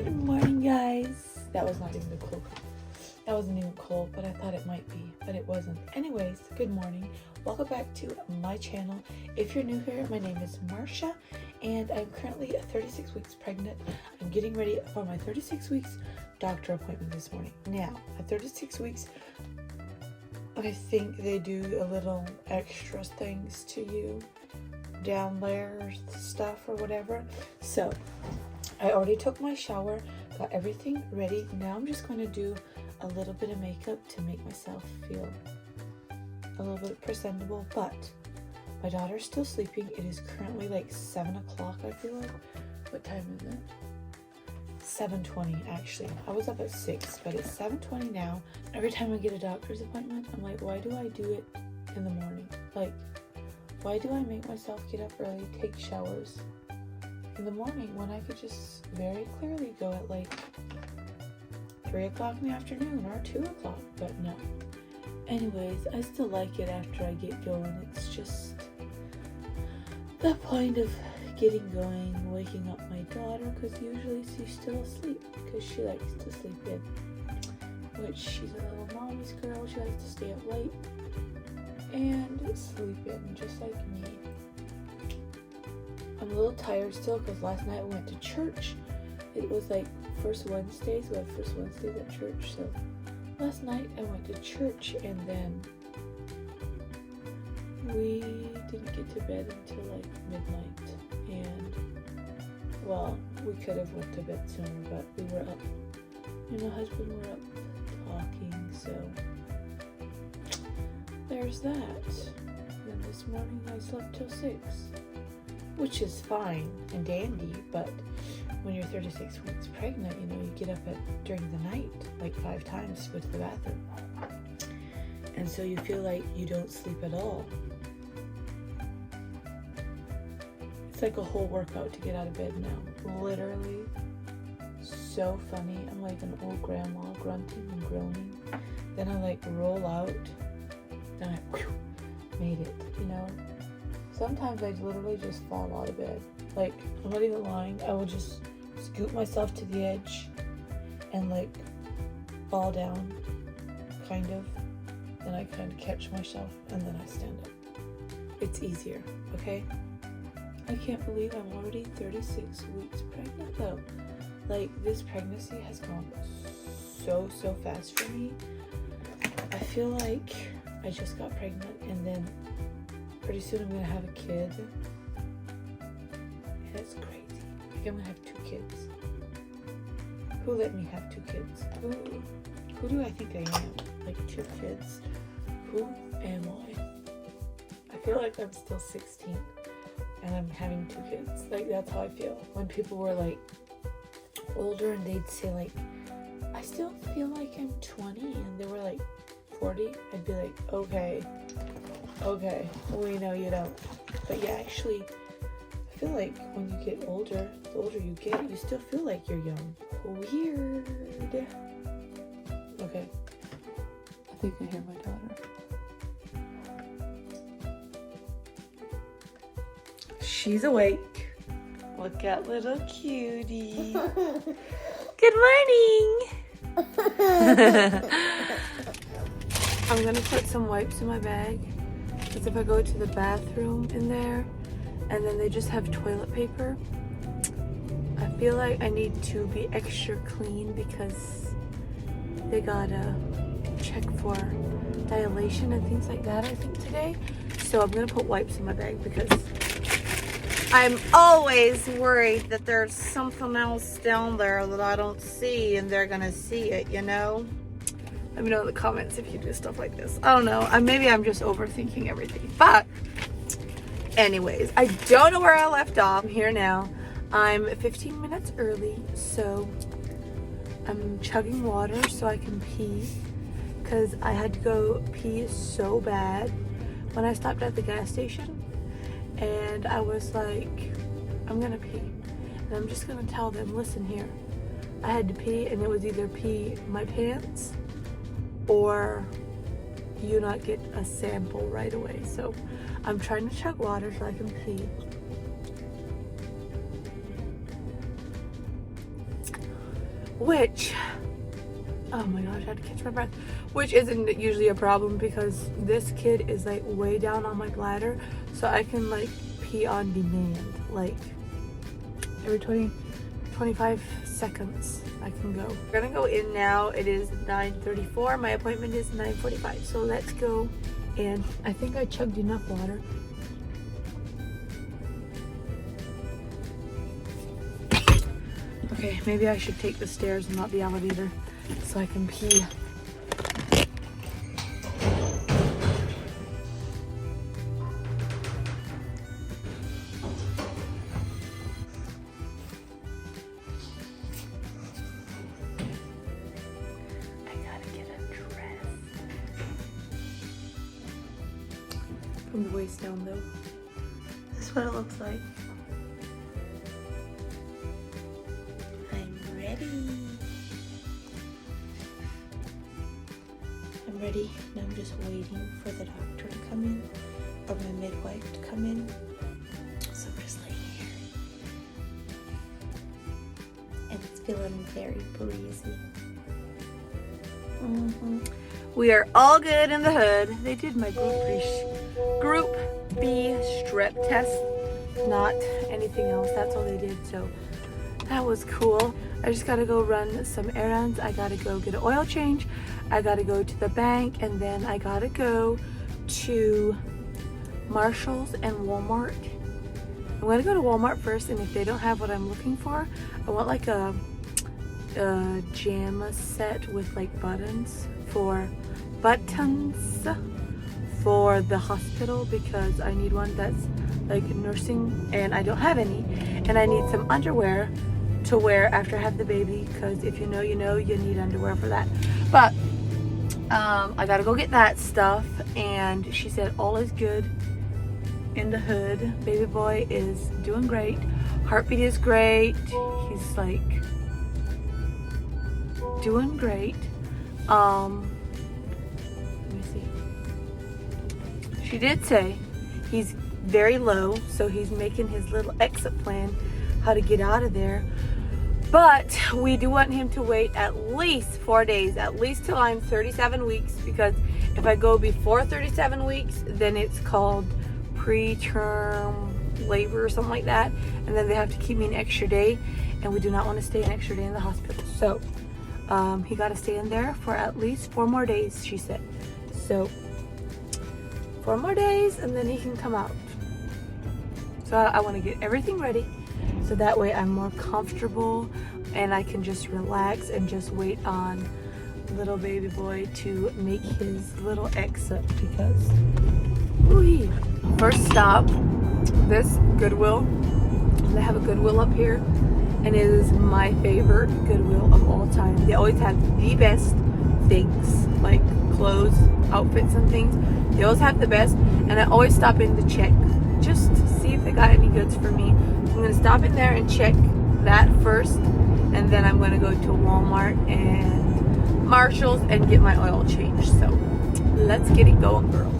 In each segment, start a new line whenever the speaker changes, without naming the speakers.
Good morning, guys. That wasn't even cool, but I thought it might be, but it wasn't. Anyways, good morning. Welcome back to my channel. If you're new here, my name is Marsha, and I'm currently 36 weeks pregnant. I'm getting ready for my 36 weeks doctor appointment this morning. Now, at 36 weeks, I think they do a little extra things to you down there, stuff or whatever. So I already took my shower, got everything ready. Now I'm just going to do a little bit of makeup to make myself feel a little bit presentable, but my daughter's still sleeping. It is currently like 7 o'clock, I feel like. What time is it? 7:20 actually. I was up at 6, but it's 7:20 now. Every time I get a doctor's appointment, I'm like, why do I do it in the morning? Like, why do I make myself get up early, take showers in the morning when I could just very clearly go at like 3 o'clock in the afternoon or 2 o'clock? But no. Anyways, I still like it after I get going. It's just the point of getting going, waking up my daughter, because usually she's still asleep because she likes to sleep in, which she's a little mommy's girl. She likes to stay up late and sleep in just like me. I'm a little tired still because last night I went to church. It was like First Wednesdays. We have First Wednesdays at church, so last night I went to church and then we didn't get to bed until like midnight. And well, we could have went to bed sooner, but we were up. Me and my husband were up talking, so there's that. Then this morning I slept till 6, which is fine and dandy, but when you're 36 weeks pregnant, you know, you get up during the night like 5 times to go to the bathroom. And so you feel like you don't sleep at all. It's like a whole workout to get out of bed now. Literally so funny. I'm like an old grandma grunting and groaning. Then I like roll out. Then I made it, you know? Sometimes I literally just fall out of bed. Like, I'm not even lying. I will just scoot myself to the edge and like fall down, kind of. Then I kind of catch myself and then I stand up. It's easier, okay? I can't believe I'm already 36 weeks pregnant though. Like, this pregnancy has gone so fast for me. I feel like I just got pregnant and then pretty soon I'm gonna have a kid. And it's crazy. Like, I'm gonna have 2 kids. Who let me have 2 kids? Who do I think I am? Like 2 kids? Who am I? I feel like I'm still 16 and I'm having 2 kids. Like, that's how I feel. When people were like older and they'd say like, I still feel like I'm 20, and they were like 40, I'd be like, okay, we know you don't. But yeah, actually, I feel like when you get older, the older you get, you still feel like you're young. Weird. Okay. I think I hear my daughter. She's awake. Look at little cutie. Good morning. I'm gonna put some wipes in my bag, because if I go to the bathroom in there and then they just have toilet paper, I feel like I need to be extra clean because they gotta check for dilation and things like that, I think, today. So I'm gonna put wipes in my bag because I'm always worried that there's something else down there that I don't see and they're gonna see it, you know? Let me know in the comments if you do stuff like this. I don't know. Maybe I'm just overthinking everything. But anyways, I don't know where I left off. I'm here now. I'm 15 minutes early, so I'm chugging water so I can pee, because I had to go pee so bad when I stopped at the gas station. And I was like, I'm gonna pee. And I'm just gonna tell them, listen here, I had to pee, and it was either pee my pants or you not get a sample right away. So I'm trying to chug water so I can pee. which, oh my gosh, I had to catch my breath, which isn't usually a problem because this kid is like way down on my bladder, so I can like pee on demand, like every 25 seconds I can go. We're gonna go in now. It is 9:34. My appointment is 9:45, so let's go. And I think I chugged enough water. Okay, maybe I should take the stairs and not the elevator so I can pee. From the waist down though. This is what it looks like. I'm ready. I'm ready. Now I'm just waiting for the doctor to come in or my midwife to come in. So I'm just laying here. And it's feeling very breezy. We are all good in the hood. They did my Group B strep test, not anything else. That's all they did, so that was cool. I just gotta go run some errands. I gotta go get an oil change. I gotta go to the bank, and then I gotta go to Marshall's and Walmart. I'm gonna go to Walmart first, and if they don't have what I'm looking for, I want like a jam set with like buttons for the hospital, because I need one that's like nursing and I don't have any, and I need some underwear to wear after I have the baby, because if you know, you know, you need underwear for that. But I gotta go get that stuff, and she said all is good in the hood. Baby boy is doing great. Heartbeat is great. He's like doing great. Let me see. She did say he's very low, so he's making his little exit plan how to get out of there. But we do want him to wait at least 4 days, at least till I'm 37 weeks, because if I go before 37 weeks, then it's called preterm labor or something like that, and then they have to keep me an extra day, and we do not want to stay an extra day in the hospital. So he got to stay in there for at least 4 more days, she said. So 4 more days, and then he can come out. So I want to get everything ready, so that way I'm more comfortable and I can just relax and just wait on little baby boy to make his little exit, because woo-wee. First stop, this Goodwill. They have a Goodwill up here, and it is my favorite Goodwill of all time. They always have the best things, like clothes, outfits and things. They always have the best, and I always stop in to check just to see if they got any goods for me. I'm going to stop in there and check that first, and then I'm going to go to Walmart and Marshall's and get my oil changed. So let's get it going, girls.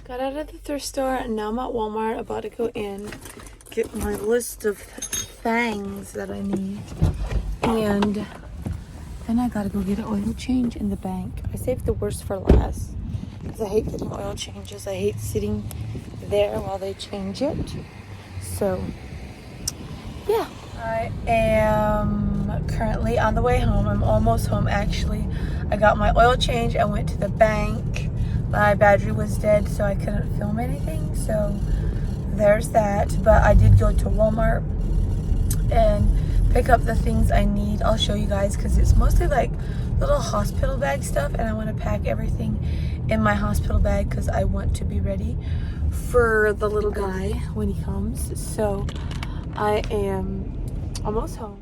Got out of the thrift store, and now I'm at Walmart, about to go in, get my list of things that I need, and then I gotta go get an oil change in the bank. I saved the worst for last, because I hate getting oil changes. I hate sitting there while they change it. So yeah, I am currently on the way home. I'm almost home, actually. I got my oil change. I went to the bank. My battery was dead, so I couldn't film anything, so there's that. But I did go to Walmart and pick up the things I need. I'll show you guys because it's mostly like little hospital bag stuff, and I want to pack everything in my hospital bag because I want to be ready for the little guy when he comes. So I am almost home.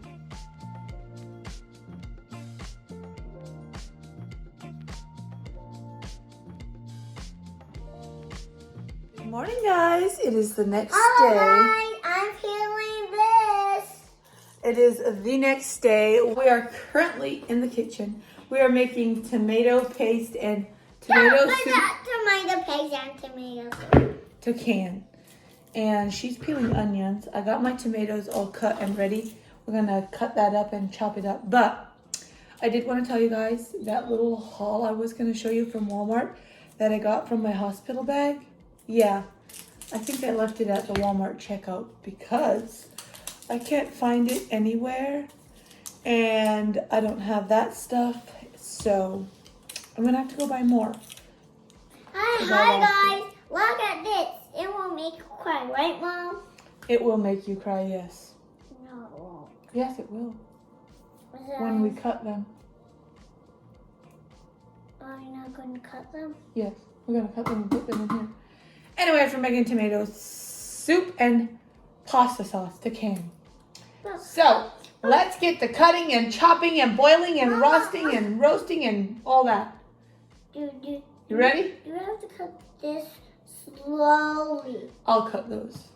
Good morning, guys. It is the next day.
Guys, I'm feeling this.
It is the next day. We are currently in the kitchen. We are making tomato paste and tomato soup
Tomato paste and tomato soup
to can. And she's peeling onions. I got my tomatoes all cut and ready. We're gonna cut that up and chop it up. But I did want to tell you guys that little haul I was gonna show you from Walmart that I got from my hospital bag. Yeah, I think I left it at the Walmart checkout because I can't find it anywhere and I don't have that stuff, so I'm gonna have to go buy more.
Hi guys, look at this. It will make you cry, right, Mom?
It will make you cry, yes.
No, it won't.
Yes, it will. When we cut them.
Are you not going to cut them?
Yes, we're gonna cut them and put them in here. Anyway, for making tomato soup and pasta sauce to can. So, let's get the cutting and chopping and boiling and roasting and roasting and all that.
You
ready?
You have to cut this slowly.
I'll cut those.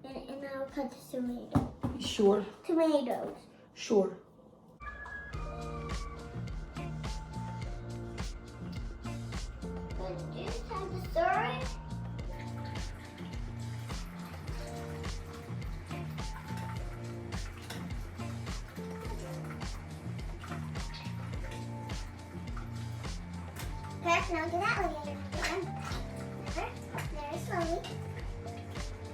And I'll cut the tomato.
Sure.
Tomatoes.
Sure.
Do you have to stir it? Now get out of here. Very slowly.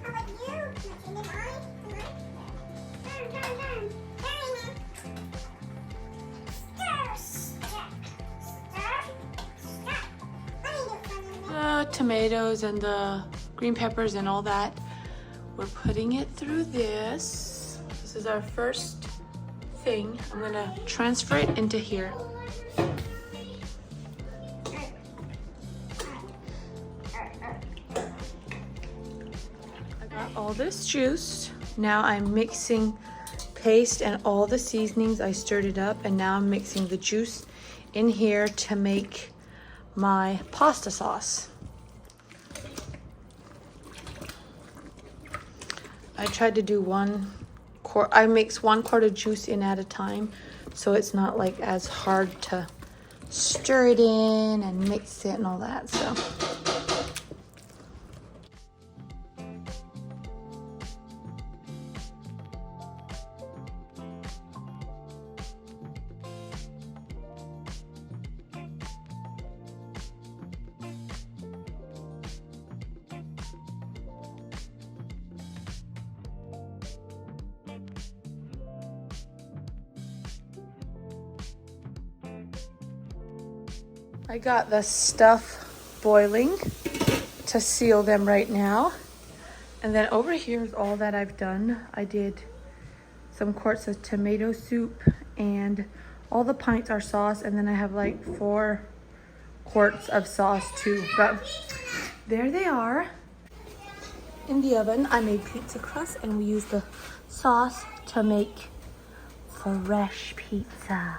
How about you? Nothing in eye? Turn.
The tomatoes and the green peppers and all that. We're putting it through this. This is our first thing. I'm gonna transfer it into here. All this juice. Now I'm mixing paste and all the seasonings. I stirred it up and now I'm mixing the juice in here to make my pasta sauce. I tried to do I mix 1 quart of juice in at a time so it's not like as hard to stir it in and mix it and all that. So I got the stuff boiling to seal them right now. And then over here is all that I've done. I did some quarts of tomato soup and all the pints are sauce. And then I have like 4 quarts of sauce too. But there they are. In the oven, I made pizza crust and we used the sauce to make fresh pizza.